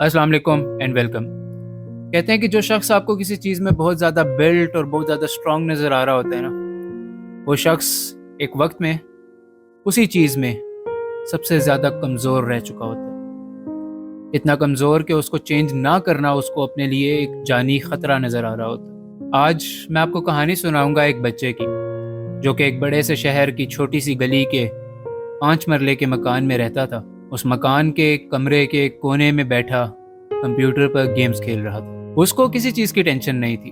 अस्सलाम वालेकुम and welcome. कहते हैं कि जो शख्स आपको किसी चीज़ में बहुत ज़्यादा बिल्ट और बहुत ज़्यादा स्ट्रांग नज़र आ रहा होता है ना, वो शख्स एक वक्त में उसी चीज़ में सबसे ज़्यादा कमज़ोर रह चुका होता है। इतना कमज़ोर कि उसको चेंज ना करना उसको अपने लिए एक जानी ख़तरा नज़र आ रहा होता है। आज मैं आपको कहानी सुनाऊंगा एक बच्चे की, जो कि एक बड़े से शहर की छोटी सी गली के 5 मरले के मकान में रहता था। उस मकान के कमरे के कोने में बैठा कंप्यूटर पर गेम्स खेल रहा था। उसको किसी चीज़ की टेंशन नहीं थी।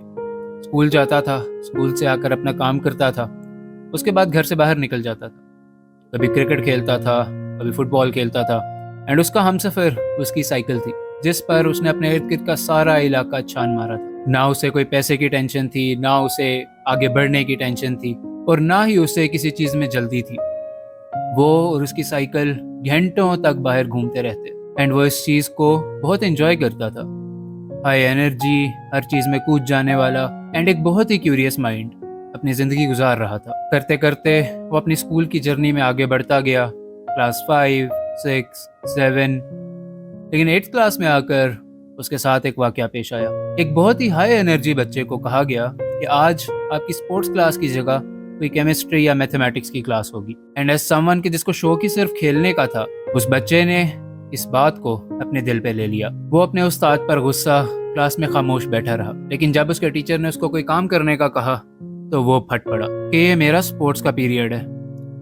स्कूल जाता था, स्कूल से आकर अपना काम करता था, उसके बाद घर से बाहर निकल जाता था। कभी क्रिकेट खेलता था, कभी फुटबॉल खेलता था। एंड उसका हमसफ़र उसकी साइकिल थी, जिस पर उसने अपने इर्द गिर्द का सारा इलाका छान मारा था। ना उसे कोई पैसे की टेंशन थी, ना उसे आगे बढ़ने की टेंशन थी, और ना ही उसे किसी चीज़ में जल्दी थी। वो और उसकी साइकिल घंटों तक बाहर घूमते रहते, एंड वो इस चीज़ को बहुत एंजॉय करता था। हाई एनर्जी, हर चीज़ में कूद जाने वाला, एंड एक बहुत ही क्यूरियस माइंड अपनी ज़िंदगी गुजार रहा था। करते करते वो अपनी स्कूल की जर्नी में आगे बढ़ता गया। क्लास 5, 6, 7, लेकिन 8th क्लास में आकर उसके साथ एक वाकया पेश आया। एक बहुत ही हाई एनर्जी बच्चे को कहा गया कि आज आपकी स्पोर्ट्स क्लास की जगह कोई केमिस्ट्री या मैथमेटिक्स की क्लास होगी। एंड एज समवन कि जिसको शौक ही सिर्फ खेलने का था, उस बच्चे ने इस बात को अपने दिल पे ले लिया। वो अपने उस्ताद पर गुस्सा क्लास में खामोश बैठा रहा, लेकिन जब उसके टीचर ने उसको कोई काम करने का कहा तो वो फट पड़ा कि ये मेरा स्पोर्ट्स का पीरियड है,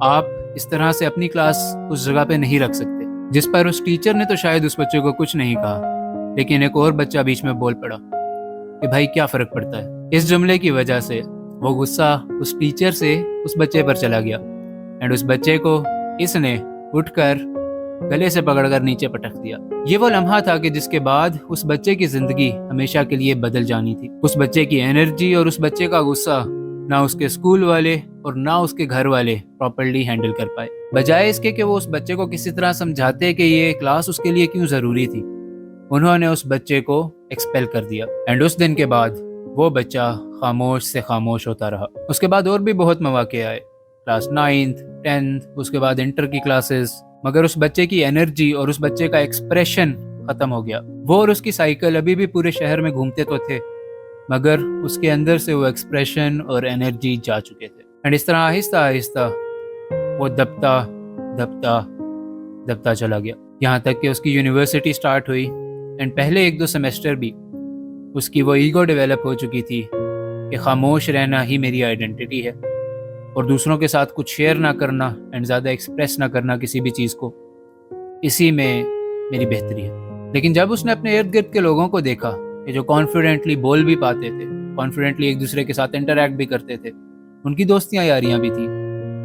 आप इस तरह से अपनी क्लास उस जगह पे नहीं रख सकते। जिस पर उस टीचर ने तो शायद उस बच्चे को कुछ नहीं कहा, लेकिन एक और बच्चा बीच में बोल पड़ा कि भाई क्या फर्क पड़ता है। इस जुमले की वजह से वो गुस्सा उस टीचर से उस बच्चे पर चला गया, एंड उस बच्चे को इसने उठकर गले से पकड़कर नीचे पटक दिया। ये वो लम्हा था कि जिसके बाद उस बच्चे की जिंदगी हमेशा के लिए बदल जानी थी। उस बच्चे की एनर्जी और उस बच्चे का गुस्सा ना उसके स्कूल वाले और ना उसके घर वाले प्रॉपर्ली हैंडल कर पाए। बजाय इसके कि वो उस बच्चे को किसी तरह समझाते कि ये क्लास उसके लिए क्यों जरूरी थी, उन्होंने उस बच्चे को एक्सपेल कर दिया। एंड उस दिन के बाद वो बच्चा खामोश से खामोश होता रहा। उसके बाद और भी बहुत मौके आए, क्लास 9th, 10th, उसके बाद इंटर की क्लासेस, मगर उस बच्चे की एनर्जी और उस बच्चे का एक्सप्रेशन खत्म हो गया। वो और उसकी साइकिल अभी भी पूरे शहर में घूमते तो थे, मगर उसके अंदर से वो एक्सप्रेशन और एनर्जी जा चुके थे। एंड इस तरह आहिस्ता आहिस्ता वो दबता दबता दबता चला गया, यहाँ तक कि उसकी यूनिवर्सिटी स्टार्ट हुई। एंड पहले 1-2 सेमेस्टर भी उसकी वो ईगो डेवलप हो चुकी थी कि खामोश रहना ही मेरी आइडेंटिटी है, और दूसरों के साथ कुछ शेयर ना करना एंड ज़्यादा एक्सप्रेस ना करना किसी भी चीज़ को, इसी में मेरी बेहतरी है। लेकिन जब उसने अपने इर्द गिर्द के लोगों को देखा कि जो कॉन्फिडेंटली बोल भी पाते थे, कॉन्फिडेंटली एक दूसरे के साथ इंटरेक्ट भी करते थे, उनकी दोस्तियाँ यारियाँ भी थी,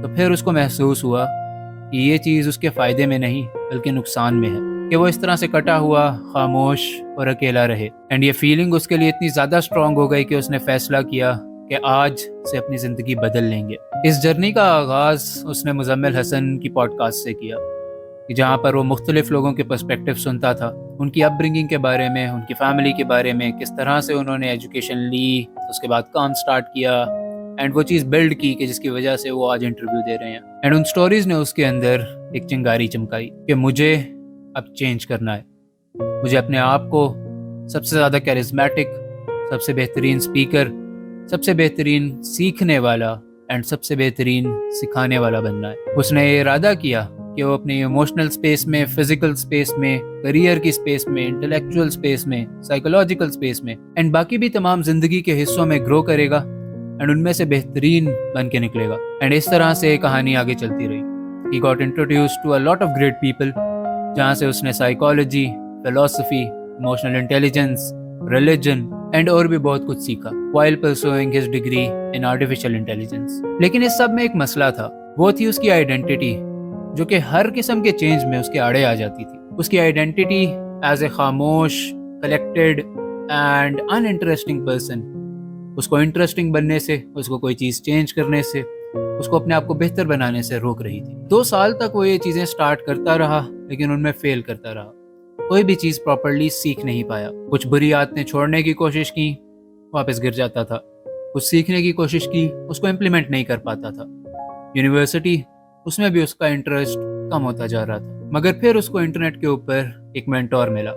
तो फिर उसको महसूस हुआ कि ये चीज़ उसके फ़ायदे में नहीं बल्कि नुकसान में है, कि वो इस तरह से कटा हुआ, खामोश और अकेला रहे। एंड ये फीलिंग उसके लिए इतनी ज़्यादा स्ट्रॉन्ग हो गई कि उसने फैसला किया कि आज से अपनी ज़िंदगी बदल लेंगे। इस जर्नी का आगाज़ उसने मुज़म्मिल हसन की पॉडकास्ट से किया, कि जहाँ पर वो मुख्तलिफ लोगों के पर्सपेक्टिव सुनता था, उनकी अपब्रिंगिंग के बारे में, उनकी फैमिली के बारे में, किस तरह से उन्होंने एजुकेशन ली, उसके बाद काम स्टार्ट किया, एंड वो चीज़ बिल्ड की कि जिसकी वजह से वो आज इंटरव्यू दे रहे हैं। एंड उन स्टोरीज ने उसके अंदर एक चिंगारी चमकाई कि मुझे अब चेंज करना है। मुझे अपने आप को सबसे ज़्यादा कैरिस्मेटिक, सबसे बेहतरीन स्पीकर, सबसे बेहतरीन सीखने वाला एंड सबसे बेहतरीन सिखाने वाला बनना है। उसने ये इरादा किया कि वो अपने इमोशनल स्पेस में, फिजिकल स्पेस में, करियर की स्पेस में, इंटेलेक्चुअल स्पेस में, साइकोलॉजिकल स्पेस में एंड बाकी भी तमाम जिंदगी के हिस्सों में ग्रो करेगा एंड उनमें से बेहतरीन बन के निकलेगा। एंड इस तरह से कहानी आगे चलती रही। He got introduced to a lot of great people, जहाँ से उसने psychology, philosophy, emotional intelligence, religion and और भी बहुत कुछ सीखा while pursuing his degree in artificial intelligence। लेकिन इस सब में एक मसला था, वो थी उसकी आइडेंटिटी, जो कि हर किस्म के चेंज में उसके आड़े आ जाती थी। उसकी आइडेंटिटी एज ए खामोश, कलेक्टेड एंड अनइंटरेस्टिंग पर्सन उसको इंटरेस्टिंग बनने से, उसको कोई चीज़ चेंज करने से, उसको अपने आप को बेहतर बनाने से रोक रही थी। 2 साल तक वो ये चीज़ें स्टार्ट करता रहा, लेकिन उनमें फेल करता रहा। कोई भी चीज़ प्रॉपर्ली सीख नहीं पाया। कुछ बुरी आदतें छोड़ने की कोशिश की, वापस गिर जाता था। कुछ सीखने की कोशिश की, उसको इम्प्लीमेंट नहीं कर पाता था। यूनिवर्सिटी, उसमें भी उसका इंटरेस्ट कम होता जा रहा था। मगर फिर उसको इंटरनेट के ऊपर एक मेंटोर मिला,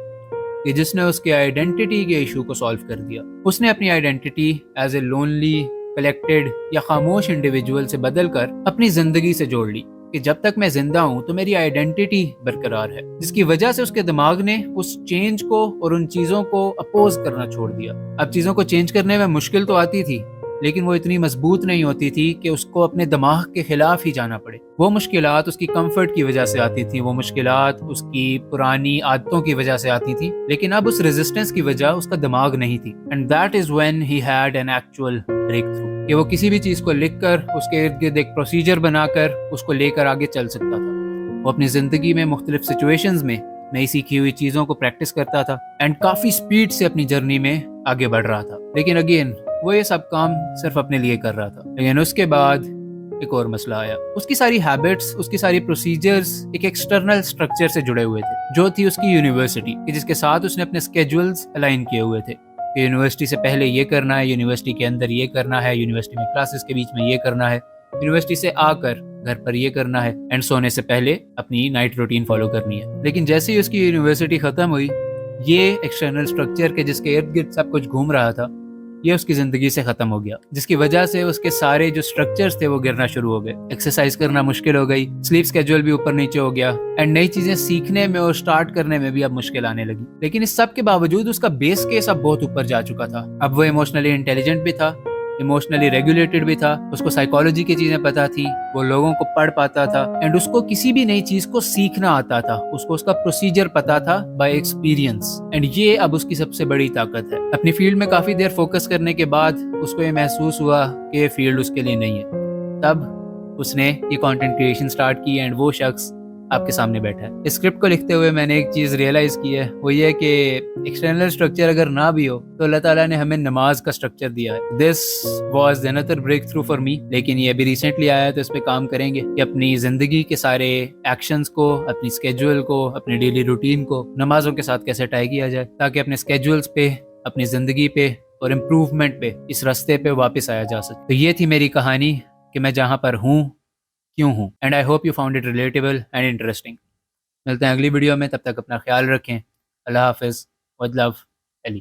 کہ جس نے اس کے آئیڈینٹی کے ایشو کو سالو کر دیا. اس نے اپنی identity as a lonely collected یا خاموش انڈیویجول سے بدل کر اپنی زندگی سے جوڑ لی کہ جب تک میں زندہ ہوں تو میری آئیڈینٹی برقرار ہے، جس کی وجہ سے اس کے دماغ نے اس چینج کو اور ان چیزوں کو اپوز کرنا چھوڑ دیا. اب چیزوں کو چینج کرنے میں مشکل تو آتی تھی، لیکن وہ اتنی مضبوط نہیں ہوتی تھی کہ اس کو اپنے دماغ کے خلاف ہی جانا پڑے. وہ مشکلات اس کی کمفرٹ کی وجہ سے آتی تھیں، وہ مشکلات اس کی پرانی عادتوں کی وجہ سے آتی تھیں، لیکن اب اس ریزسٹنس کی وجہ اس کا دماغ نہیں تھی. And that is when he had an actual break through, کہ وہ کسی بھی چیز کو لکھ کر اس کے ارد گرد ایک پروسیجر بنا کر اس کو لے کر آگے چل سکتا تھا. وہ اپنی زندگی میں مختلف سچویشنز میں نئی سیکھی ہوئی چیزوں کو پریکٹس کرتا تھا اینڈ کافی سپیڈ سے اپنی جرنی میں آگے بڑھ رہا تھا. لیکن اگین وہ یہ سب کام صرف اپنے لیے کر رہا تھا. لیکن اس کے بعد ایک اور مسئلہ آیا. اس کی ساری ہیبٹس، اس کی ساری پروسیجرز ایک ایکسٹرنل سٹرکچر سے جڑے ہوئے تھے، جو تھی اس کی یونیورسٹی، جس کے ساتھ اس نے اپنے اسکیجولز الائن کیے ہوئے تھے کہ یونیورسٹی سے پہلے یہ کرنا ہے، یونیورسٹی کے اندر یہ کرنا ہے، یونیورسٹی میں کلاسز کے بیچ میں یہ کرنا ہے، یونیورسٹی سے آ کر گھر پر یہ کرنا ہے، اینڈ سونے سے پہلے اپنی نائٹ روٹین فالو کرنی ہے. لیکن جیسے ہی اس کی یونیورسٹی ختم ہوئی، یہ ایکسٹرنل سٹرکچر کے جس کے ارد گرد سب کچھ گھوم رہا تھا، یہ اس کی زندگی سے ختم ہو گیا، جس کی وجہ سے اس کے سارے جو سٹرکچرز تھے وہ گرنا شروع ہو گئے. ایکسرسائز کرنا مشکل ہو گئی، سلیپ سکیجول بھی اوپر نیچے ہو گیا، اینڈ نئی چیزیں سیکھنے میں اور سٹارٹ کرنے میں بھی اب مشکل آنے لگی. لیکن اس سب کے باوجود اس کا بیس کیس اب بہت اوپر جا چکا تھا. اب وہ ایموشنلی انٹیلیجنٹ بھی تھا، ایموشنلی ریگولیٹڈ بھی تھا، اس کو سائیکالوجی کی چیزیں پتہ تھی، وہ لوگوں کو پڑھ پاتا تھا، اینڈ اس کو کسی بھی نئی چیز کو سیکھنا آتا تھا، اس کو اس کا پروسیجر پتا تھا بائی ایکسپیرینس. اینڈ یہ اب اس کی سب سے بڑی طاقت ہے. اپنی فیلڈ میں کافی دیر فوکس کرنے کے بعد اس کو یہ محسوس ہوا کہ یہ فیلڈ اس کے لیے نہیں ہے. تب اس نے یہ کانٹینٹ کریشن سٹارٹ کی، اینڈ وہ شخص آپ کے سامنے بیٹھا ہے. اس اسکرپٹ کو لکھتے ہوئے میں نے ایک چیز ریئلائز کی ہے، وہ یہ کہ ایکسٹرنل سٹرکچر اگر نہ بھی ہو تو اللہ تعالیٰ نے ہمیں نماز کا سٹرکچر دیا ہے. This was another break through for me. لیکن یہ ابھی ریسنٹلی آیا ہے تو اس پہ کام کریں گے کہ اپنی زندگی کے سارے ایکشنز کو، اپنی اسکیجول کو، اپنی ڈیلی روٹین کو نمازوں کے ساتھ کیسے ٹائی کیا جائے، تاکہ اپنے اسکیجولز پہ، اپنی زندگی پہ اور امپروومنٹ پہ، اس راستے پہ واپس آیا جا سکے. تو یہ تھی میری کہانی کہ میں جہاں پر ہوں کیوں ہوں. And I hope you found it relatable and interesting. ملتے ہیں اگلی ویڈیو میں، تب تک اپنا خیال رکھیں. اللہ حافظ. ود لو. علی.